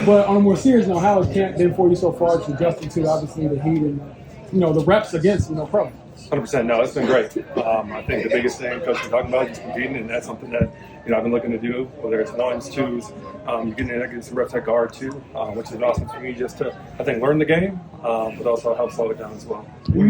But on a more serious note, how has camp been for you so far, to adjusting to obviously the heat and the reps against pro? 100%. No, it's been great. I think the biggest thing Coach was talking about is just competing, and that's something that I've been looking to do. Whether it's ones, twos, you're getting some reps at guard too, which is awesome for me just to learn the game, but also help slow it down as well. Are you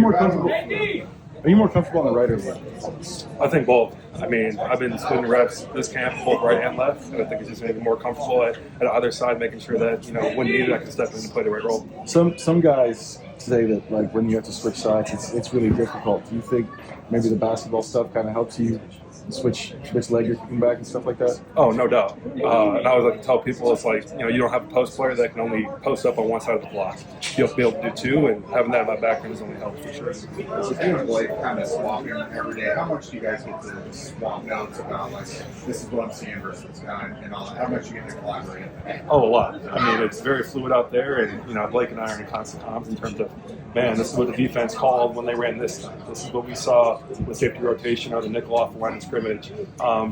more comfortable on the right or left? I think both. I mean, I've been splitting reps this camp, both right and left, and I think it's just made me more comfortable at either side, making sure that when needed, I can step in and play the right role. Some guys say that like when you have to switch sides, it's really difficult. Do you think maybe the basketball stuff kind of helps you switch leg you're kicking back and stuff like that? Oh, no doubt. And I always like to tell people, it's like, you don't have a post player that can only post up on one side of the block. You'll be able to do two, and having that in my background has only helped for sure. So if you and Blake kind of swapping every day, how much do you guys get to swap notes about, like, this is what I'm seeing versus this guy and all that? How much you get to collaborate? Oh, a lot. I mean, it's very fluid out there, and Blake and I are in constant comms in terms of, man, this is what the defense called when they ran this time. This is what we saw with safety rotation or the nickel off the line of scrimmage,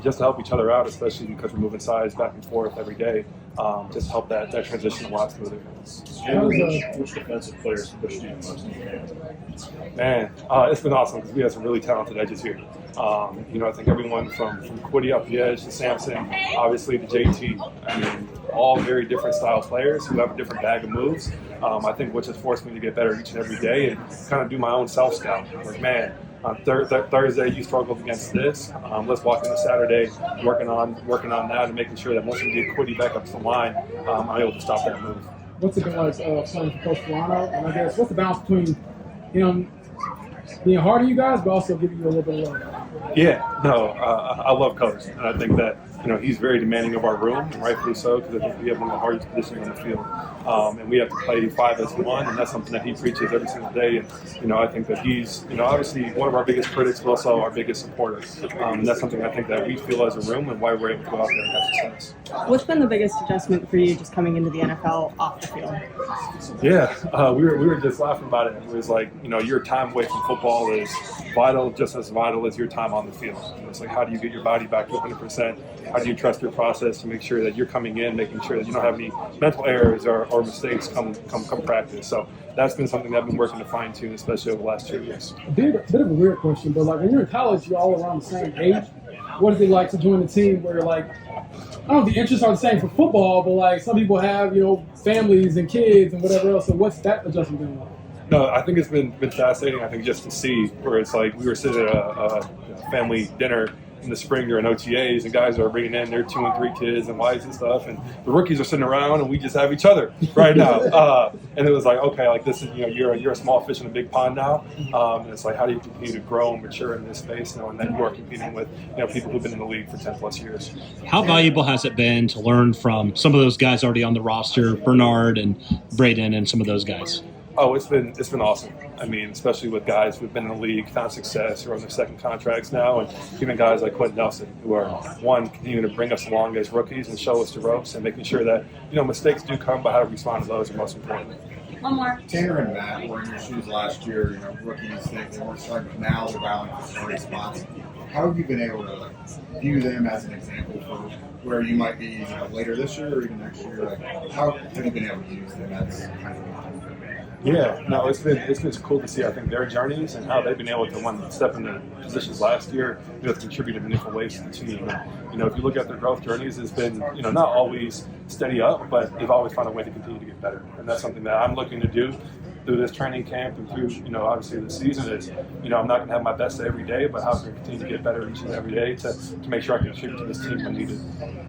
just to help each other out, especially because we're moving sides back and forth every day, just to help that transition a lot smoother. Which defensive players pushed you most in the game? Man, it's been awesome because we have some really talented edges here. I think everyone from Quiddy up the edge to Sampson, obviously to JT. I mean, all very different style players who have a different bag of moves. I think which has forced me to get better each and every day and kind of do my own self-scout. Like, man, on Thursday you struggled against this. Let's walk into Saturday working on that and making sure that once we get Quiddy back up to the line, I'm able to stop that move. What's it been like playing for Coach Toronto? And I guess what's the balance between him being hard on you guys, but also giving you a little bit of love? Yeah, no, I love Coach, and I think that he's very demanding of our room, and rightfully so, because I think we have one of the hardest positions on the field, and we have to play 5 as 1, and that's something that he preaches every single day. And I think that he's obviously one of our biggest critics, but also our biggest supporter, and that's something I think that we feel as a room, and why we're able to go out there and have success. What's been the biggest adjustment for you just coming into the NFL off the field? Yeah, we were just laughing about it. It was like, your time away from football is vital, just as vital as your time on the field. It's like, how do you get your body back to 100%? How do you trust your process to make sure that you're coming in, making sure that you don't have any mental errors or mistakes come practice? So that's been something that I've been working to fine tune, especially over the last 2 years. A bit of a weird question, but like when you're in college, you're all around the same age. What is it like to join a team where like, I don't know if the interests are the same for football, but like some people have, families and kids and whatever else. So what's that adjustment been like? No, I think it's been fascinating. I think just to see where it's like we were sitting at a family dinner in the spring during OTAs, and guys are bringing in their 2 and 3 kids and wives and stuff, and the rookies are sitting around, and we just have each other right now. And it was like, okay, like this is you're a small fish in a big pond now. And it's like, how do you continue to grow and mature in this space, knowing that you are competing with people who've been in the league for 10+ years. How valuable has it been to learn from some of those guys already on the roster, Bernard and Braden and some of those guys? Oh, it's been awesome. I mean, especially with guys who've been in the league, found success, who are on their second contracts now, and even guys like Quentin Nelson, who are, one, continuing to bring us along as rookies and show us the ropes, and making sure that, mistakes do come, but how to respond to those are most important. One more. Tanner and Matt were in your shoes last year, rookies, they weren't starting, now they're battling for starting spots. How have you been able to view them as an example for where you might be later this year or even next year? Like, how have you been able to use them as kind of Yeah, no, it's been cool to see, I think, their journeys and how they've been able to step into positions last year, to contribute in meaningful ways to the team. And, if you look at their growth journeys, it's been, not always steady up, but they've always found a way to continue to get better. And that's something that I'm looking to do through this training camp and through, obviously the season is, I'm not going to have my best every day, but how can I continue to get better each and every day to make sure I can contribute to this team when needed.